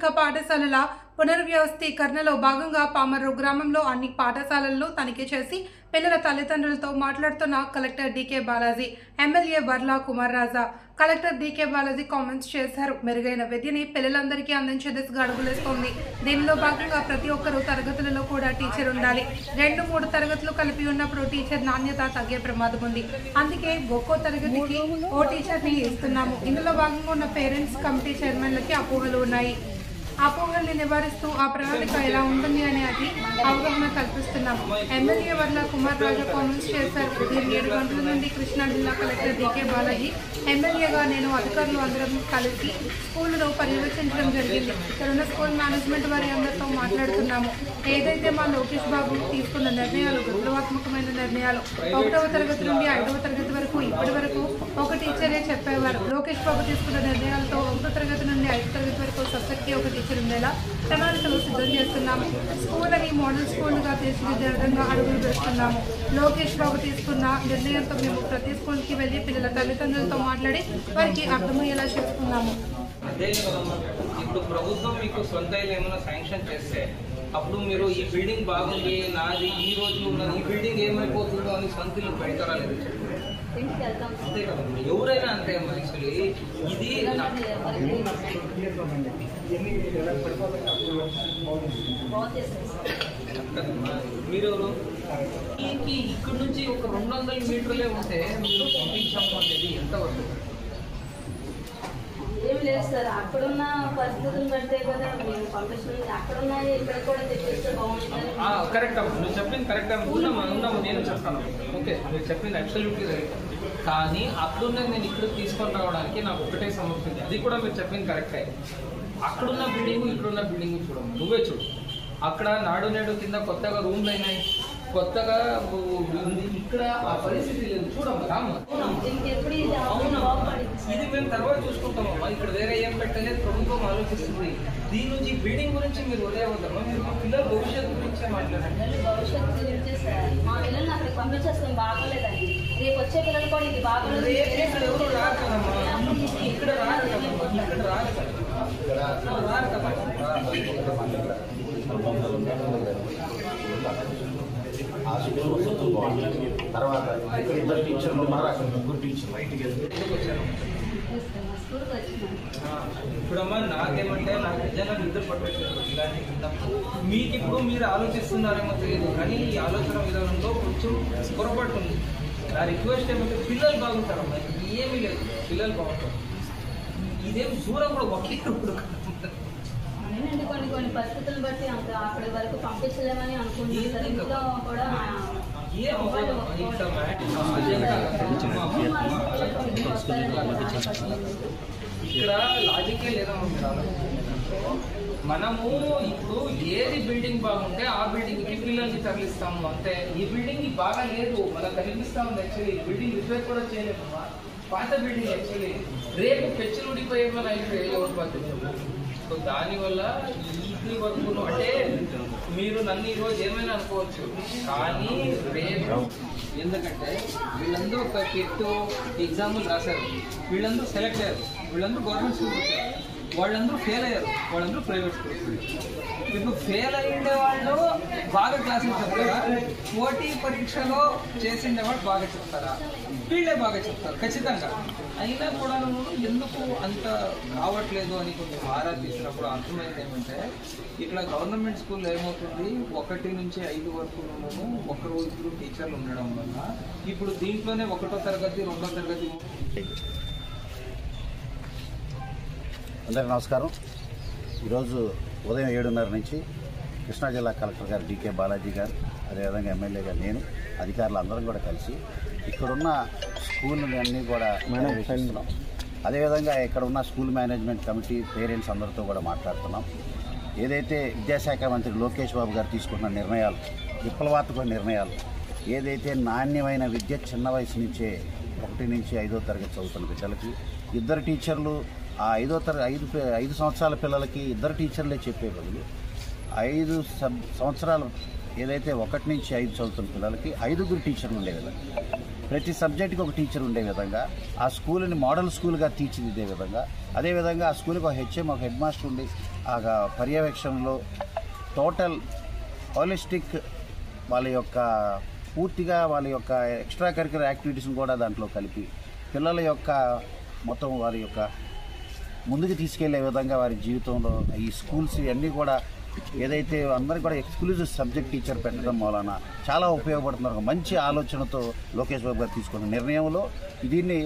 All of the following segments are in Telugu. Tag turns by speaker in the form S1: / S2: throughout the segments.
S1: ప్రాథమిక పాఠశాలల పునర్వ్యవస్థీకరణలో భాగంగా పామర్రు గ్రామంలో అన్ని పాఠశాలలను తనిఖీ చేసి పిల్లల తల్లిదండ్రులతో మాట్లాడుతున్న collector DK Balaji, MLA Varla Kumar Raja. Collector DK Balaji comments చేశారు. మెరుగైన విద్యని పిల్లలందరికీ అందించే దిశగా అడుగులేస్తోంది. దీనిలో భాగంగా ప్రతి ఒక్కరూ తరగతులలో కూడా టీచర్ ఉండాలి. 2-3 తరగతులు కలిపి ఉన్నప్పుడు టీచర్ నాణ్యత తగ్గే ప్రమాదం ఉంది. అందుకే ఒక్కో తరగతికి ఓ టీచర్ని ఇస్తున్నాము. ఇందులో భాగంగా ఉన్న పేరెంట్స్ కమిటీ చైర్మన్లకి అపోహలు ఉన్నాయి. అపోహల్ని నివారిస్తూ ఆ ప్రణాళిక ఎలా ఉంటుంది అనేది అవగాహన కల్పిస్తున్నాం. ఎమ్మెల్యే వర్ల కుమార్ రాజా కామెంట్స్ చేశారు. ఉదయం 7 గంటల నుండి కృష్ణా జిల్లా కలెక్టర్ డీకే బాలాజీ, ఎమ్మెల్యేగా నేను అధికారులు అందరం కలిసి స్కూలును పర్యవేక్షించడం జరిగింది. ఇక్కడున్న స్కూల్ మేనేజ్మెంట్ వారి అందరితో మాట్లాడుతున్నాము. ఏదైతే మా లోకేష్ బాబు తీసుకున్న నిర్ణయాలు విప్లవాత్మకమైన నిర్ణయాలు. 1వ తరగతి నుండి 5వ తరగతి వరకు ఇప్పటి వరకు ఒక టీచరే చెప్పేవారు. లోకేష్ బాబు తీసుకున్న నిర్ణయాలతో 1వ తరగతి నుండి 5వ తరగతి వరకు సబ్జెక్ట్కి ఒక టీచర్ ఉండేలా ప్రణాళికలు సిద్ధం చేస్తున్నాము. స్కూల్ అని మోడల్ స్కూల్గా తీర్చిదిద్దే విధంగా అడుగులు వేస్తున్నాము. లోకేష్ బాబు తీసుకున్న నిర్ణయంతో మేము ప్రతి స్కూల్కి వెళ్ళి పిల్లల తల్లిదండ్రులతో మాట్లాడి వారికి అర్థమయ్యేలా చేసుకున్నాము.
S2: అదే ఇప్పుడు ప్రభుత్వం మీకు సొంత ఇల్లు ఏమైనా శాంక్షన్ చేస్తే అప్పుడు మీరు ఈ బిల్డింగ్ బాగుంది, నాది ఈ రోజు ఉన్నది, ఈ బిల్డింగ్ ఏమైపోతుందో అని సొంత ఇల్లు పెడతారా లేదు అంతే కదమ్మా. ఎవరైనా అంతే అమ్మా. యాక్చువల్లీ ఇది మీరు ఇక్కడ నుంచి ఒక 200 మీటర్లే ఉంటే మీరు పంపించాము అనేది ఎంతవరకు?
S3: ఏమి లేదు సార్, అక్కడున్న పరిస్థితులను బట్టే కదా మేము పంపిస్తున్నాం. అక్కడున్న ఇక్కడ కూడా తెప్పిస్తే బాగుంటుంది.
S2: కరెక్ట్ అమ్మ, నువ్వు చెప్పింది కరెక్ట్ అమ్మ. ఉన్నాము నేను చెప్తాను. ఓకే, మీరు చెప్పింది అబ్సల్యూట్లీ రైట్. కానీ అక్కడున్నది నేను ఇక్కడ తీసుకొని రావడానికి నాకు ఒకటే సమస్య ఉంది. అది కూడా మీరు చెప్పింది కరెక్టే. అక్కడున్న బిల్డింగ్ ఇక్కడున్న బిల్డింగ్ చూడమ్మా, నువ్వే చూడు. అక్కడ నాడు నేడు కింద కొత్తగా రూమ్లు అయినాయి, కొత్తగా ఇక్కడ ఆ పరిస్థితి లేదు. చూడమ్మా రామ్మా, ఇది మేము తర్వాత చూసుకుంటామమ్మా. ఇక్కడ వేరే ఏం పెట్టలేదు, ప్రభుత్వం ఆలోచిస్తుంది. దీని నుంచి బిల్డింగ్ గురించి మీరు వదిలేవద్దమ్మా. మీరు మా పిల్లల భవిష్యత్తు గురించే మాట్లాడండి.
S3: భవిష్యత్తు గురించే సార్, మా పిల్లల్ని అక్కడికి పంపించేస్తాం బాగోలేదండి. రేపు వచ్చే పిల్లలు కూడా ఇది బాగోలేదు.
S2: ఇక్కడ ఎవరు రారు కదమ్మా, ఇక్కడ రారు కదమ్మా, ఇక్కడ రారు కదా, రారు కదా.
S4: ఆ స్కూల్ మొత్తం బాగుంటుంది. తర్వాత ఇక్కడ 2 టీచర్లు ఉన్నారు, అక్కడ 3 టీచర్లు బయటికి
S2: వచ్చారు. ఇప్పుడమ్మా నాకేమంటే నాకు నిజంగా నిద్ర పట్టట్లేదు ఇలాంటి విన్నప్పుడు. మీకు ఇప్పుడు మీరు ఆలోచిస్తున్నారేమో తెలియదు, కానీ ఈ ఆలోచన విధానంలో కొంచెం పొరపాటు ఉంది. నా రిక్వెస్ట్ ఏమంటే పిల్లలు బాగుంటారమ్మా, ఏమీ లేదు, పిల్లలు బాగుంటారు. ఇదేం దూరం కూడా ఒకే ఇప్పుడు
S3: కొన్ని పరిస్థితులను బట్టి అక్కడి వరకు పంపించలేమని అనుకుంటున్నారు. ఇంట్లో కూడా
S2: ఇక్కడ లాజికే లేదమ్మా. మనము ఇప్పుడు ఏది బిల్డింగ్ బాగుంటే ఆ బిల్డింగ్ కి పిల్లల్ని తరలిస్తాము అంతే. ఈ బిల్డింగ్ బాగా లేదు, మనకు కనిపిస్తా ఉంది. యాక్చువల్లీ బిల్డింగ్ రిపేర్ కూడా చేయలేమమ్మా, పాత బిల్డింగ్. యాక్చువల్లీ రేపు పెచ్చులు ఊడిపోయేమని అయితే ఎవరు బాధ్యత? సో దానివల్ల ఈ వర్క్ అంటే మీరు నన్ను ఈరోజు ఏమైనా అనుకోవచ్చు, కానీ రేపు ఎందుకంటే వీళ్ళందరూ ఒక టెట్ ఎగ్జాంపుల్ రాశారు, వీళ్ళందరూ సెలెక్ట్ అయ్యారు, వీళ్ళందరూ గవర్నమెంట్ స్కూల్ వచ్చారు, వాళ్ళందరూ ఫెయిల్ అయ్యారు, వాళ్ళందరూ ప్రైవేట్ స్కూల్. ఇప్పుడు ఫెయిల్ అయ్యిండే వాళ్ళు బాగా క్లాసులు చెప్తారా? పోటీ పరీక్షలో చేసిండే వాళ్ళు బాగా చెప్తారా? వీళ్ళే బాగా చెప్తారు ఖచ్చితంగా. అయినా కూడా ఎందుకు అంత రావట్లేదు అని కొంచెం ఆరా తీసినప్పుడు అర్థమైంది ఏమంటే, ఇట్లా గవర్నమెంట్ స్కూల్ ఏమవుతుంది, 1 నుంచి 5 వరకు ఒకరు 2 టీచర్లు ఉండడం వల్ల ఇప్పుడు దీంట్లోనే 1వ తరగతి 2వ తరగతి.
S4: అందరికీ నమస్కారం. ఈరోజు ఉదయం 7:30 నుంచి కృష్ణా జిల్లా కలెక్టర్ గారు డీకే బాలాజీ గారు, అదేవిధంగా ఎమ్మెల్యే గారు, నేను, అధికారులు అందరం కూడా కలిసి ఇక్కడున్న స్కూళ్ళన్నీ కూడా పర్యవేక్షిస్తున్నాం. అదేవిధంగా ఇక్కడ ఉన్న స్కూల్ మేనేజ్మెంట్ కమిటీ పేరెంట్స్ అందరితో కూడా మాట్లాడుతున్నాం. ఏదైతే విద్యాశాఖ మంత్రి లోకేష్ బాబు గారు తీసుకున్న నిర్ణయాలు, విప్లవాత్మక నిర్ణయాలు, ఏదైతే నాణ్యమైన విద్య చిన్న వయసు నుంచే 1 నుంచి 5వ తరగతి చదువుతున్న బిడ్డలకి 2 టీచర్లు, ఆ 5 సంవత్సరాల పిల్లలకి 2 టీచర్లే చెప్పే బదులు 5 సంవత్సరాలు ఏదైతే 1 నుంచి 5 చదువుతున్న పిల్లలకి 5 టీచర్లు ఉండే విధంగా, ప్రతి సబ్జెక్టుకి ఒక టీచర్ ఉండే విధంగా, ఆ స్కూల్ని మోడల్ స్కూల్గా తీర్చిదిద్దే విధంగా, అదేవిధంగా ఆ స్కూల్కి ఒక హెచ్ఎం, ఒక హెడ్ మాస్టర్ ఉండి ఆ పర్యవేక్షణలో టోటల్ హోలిస్టిక్ వాళ్ళ యొక్క పూర్తిగా వాళ్ళ యొక్క ఎక్స్ట్రా కరిక్యులర్ యాక్టివిటీస్ని కూడా దాంట్లో కలిపి పిల్లల యొక్క మొత్తం వారి యొక్క ముందుకు తీసుకెళ్లే విధంగా వారి జీవితంలో ఈ స్కూల్స్ ఇవన్నీ కూడా ఏదైతే అందరికీ కూడా ఎక్స్క్లూజివ్ సబ్జెక్ట్ టీచర్ పెట్టడం వలన చాలా ఉపయోగపడుతున్నారు. మంచి ఆలోచనతో లోకేష్ బాబు గారు తీసుకున్న నిర్ణయంలో దీన్ని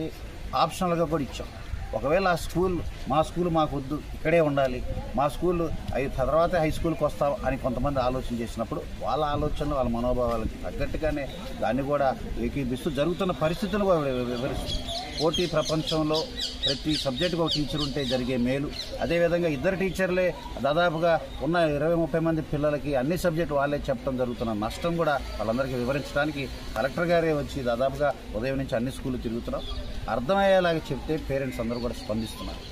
S4: ఆప్షనల్గా కూడా ఇచ్చాం. ఒకవేళ ఆ స్కూల్ మా స్కూల్ మాకు వద్దు, ఇక్కడే ఉండాలి, మా స్కూల్ తర్వాత హై స్కూల్కి వస్తాం అని కొంతమంది ఆలోచన చేసినప్పుడు వాళ్ళ ఆలోచనలు వాళ్ళ మనోభావాలకి తగ్గట్టుగానే దాన్ని కూడా ఏకీభిస్తూ జరుగుతున్న పరిస్థితులను కూడా వివరిస్తూ పోటీ ప్రపంచంలో ప్రతి సబ్జెక్టుకు ఒక టీచర్ ఉంటే జరిగే మేలు, అదేవిధంగా ఇద్దరు టీచర్లే దాదాపుగా ఉన్న 20-30 మంది పిల్లలకి అన్ని సబ్జెక్టు వాళ్ళే చెప్పడం జరుగుతున్న నష్టం కూడా వాళ్ళందరికీ వివరించడానికి కలెక్టర్ గారే వచ్చి దాదాపుగా ఉదయం నుంచి అన్ని స్కూళ్ళు తిరుగుతున్నాం. అర్థమయ్యేలాగా చెప్తే పేరెంట్స్ అందరూ కూడా స్పందిస్తున్నారు.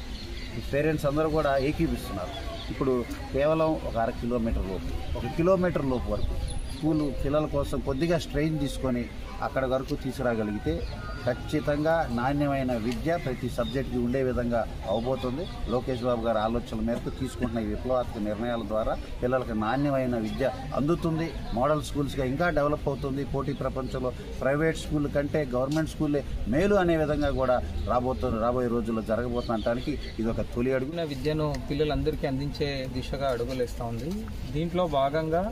S4: ఈ పేరెంట్స్ అందరూ కూడా ఏకీభిస్తున్నారు. ఇప్పుడు కేవలం ఒక 1/2 కిలోమీటర్ లోపు, 1 కిలోమీటర్ లోపు వరకు స్కూలు పిల్లల కోసం కొద్దిగా స్ట్రెయిన్ తీసుకొని అక్కడ వరకు తీసుకురాగలిగితే ఖచ్చితంగా నాణ్యమైన విద్య ప్రతి సబ్జెక్టుకి ఉండే విధంగా అవబోతుంది. లోకేష్ బాబు గారి ఆలోచనల మేరకు తీసుకుంటున్న ఈ విప్లవాత్మక నిర్ణయాల ద్వారా పిల్లలకు నాణ్యమైన విద్య అందుతుంది. మోడల్ స్కూల్స్గా ఇంకా డెవలప్ అవుతుంది. పోటీ ప్రపంచంలో ప్రైవేట్ స్కూల్ కంటే గవర్నమెంట్ స్కూల్లే మేలు అనే విధంగా కూడా రాబోయే రోజుల్లో జరగబోతుండటానికి ఇది ఒక తొలి అడుగు.
S2: విద్యను పిల్లలందరికీ అందించే దిశగా అడుగులేస్తూ ఉంది. దీంట్లో భాగంగా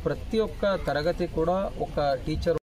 S2: ప్రతి ఒక్క తరగతి కూడా ఒక టీచర్